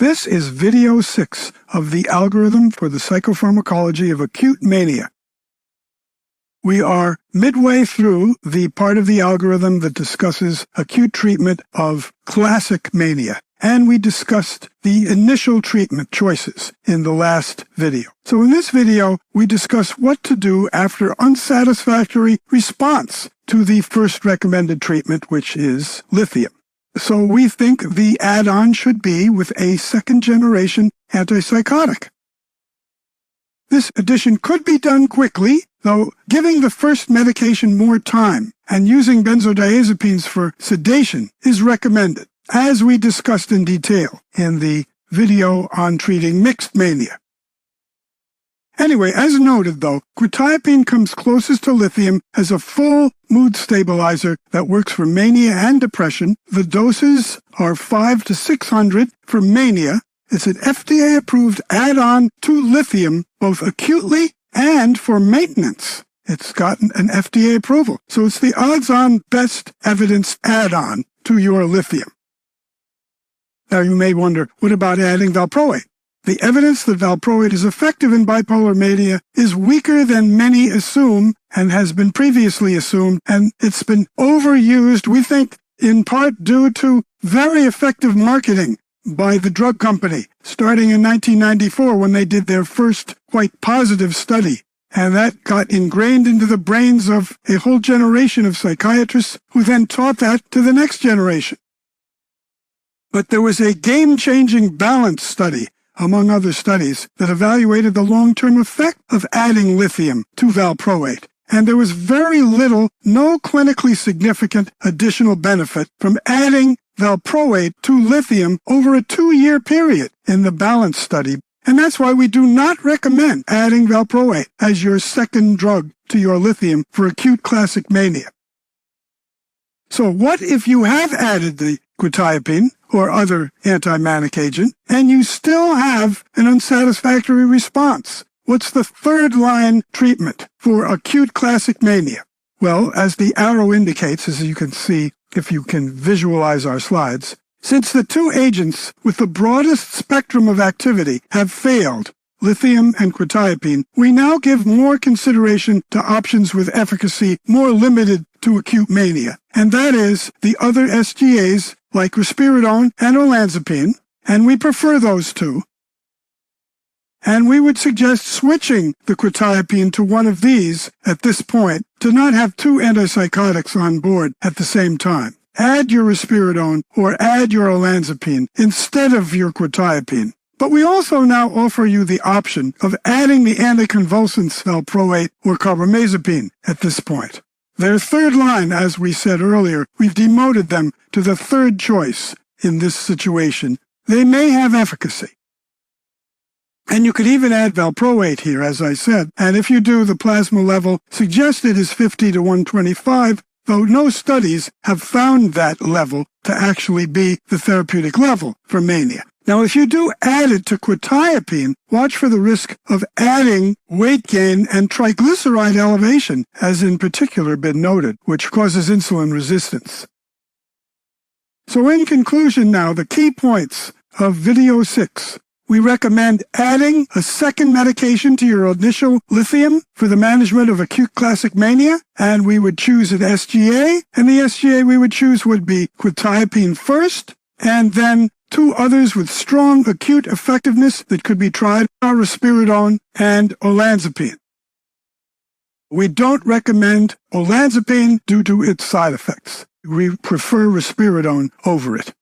This is video 6 of the algorithm for the psychopharmacology of acute mania. We are midway through the part of the algorithm that discusses acute treatment of classic mania, and we discussed the initial treatment choices in the last video. So in this video, we discuss what to do after unsatisfactory response to the first recommended treatment, which is lithium. So we think the add-on should be with a second-generation antipsychotic. This addition could be done quickly, though giving the first medication more time and using benzodiazepines for sedation is recommended, as we discussed in detail in the video on treating mixed mania. Anyway, as noted though, quetiapine comes closest to lithium as a full mood stabilizer that works for mania and depression. The doses are 500 to 600 for mania. It's an FDA-approved add-on to lithium, both acutely and for maintenance. It's gotten an FDA approval, so it's the odds-on best evidence add-on to your lithium. Now you may wonder, what about adding valproate? The evidence that valproate is effective in bipolar mania is weaker than many assume and has been previously assumed, and it's been overused, we think, in part due to very effective marketing by the drug company, starting in 1994 when they did their first quite positive study. And that got ingrained into the brains of a whole generation of psychiatrists who then taught that to the next generation. But there was a game-changing balance study, among other studies, that evaluated the long-term effect of adding lithium to valproate. And there was very little, no clinically significant additional benefit from adding valproate to lithium over a 2-year period in the balance study. And that's why we do not recommend adding valproate as your second drug to your lithium for acute classic mania. So what if you have added the quetiapine or other anti-manic agent, and you still have an unsatisfactory response? What's the third-line treatment for acute classic mania? Well, as the arrow indicates, as you can see if you can visualize our slides, since the two agents with the broadest spectrum of activity have failed, lithium and quetiapine, we now give more consideration to options with efficacy more limited to acute mania, and that is the other SGAs like risperidone and olanzapine, and we prefer those two. And we would suggest switching the quetiapine to one of these at this point to not have two antipsychotics on board at the same time. Add your risperidone or add your olanzapine instead of your quetiapine. But we also now offer you the option of adding the anticonvulsants valproate or carbamazepine at this point. Their third line, as we said earlier, we've demoted them to the third choice in this situation. They may have efficacy. And you could even add valproate here, as I said, and if you do, the plasma level suggested is 50 to 125, though no studies have found that level to actually be the therapeutic level for mania. Now, if you do add it to quetiapine, watch for the risk of adding weight gain and triglyceride elevation, as in particular been noted, which causes insulin resistance. So in conclusion now, the key points of video 6. We recommend adding a second medication to your initial lithium for the management of acute classic mania, and we would choose an SGA, and the SGA we would choose would be quetiapine first, and then two others with strong acute effectiveness that could be tried are risperidone and olanzapine. We don't recommend olanzapine due to its side effects. We prefer risperidone over it.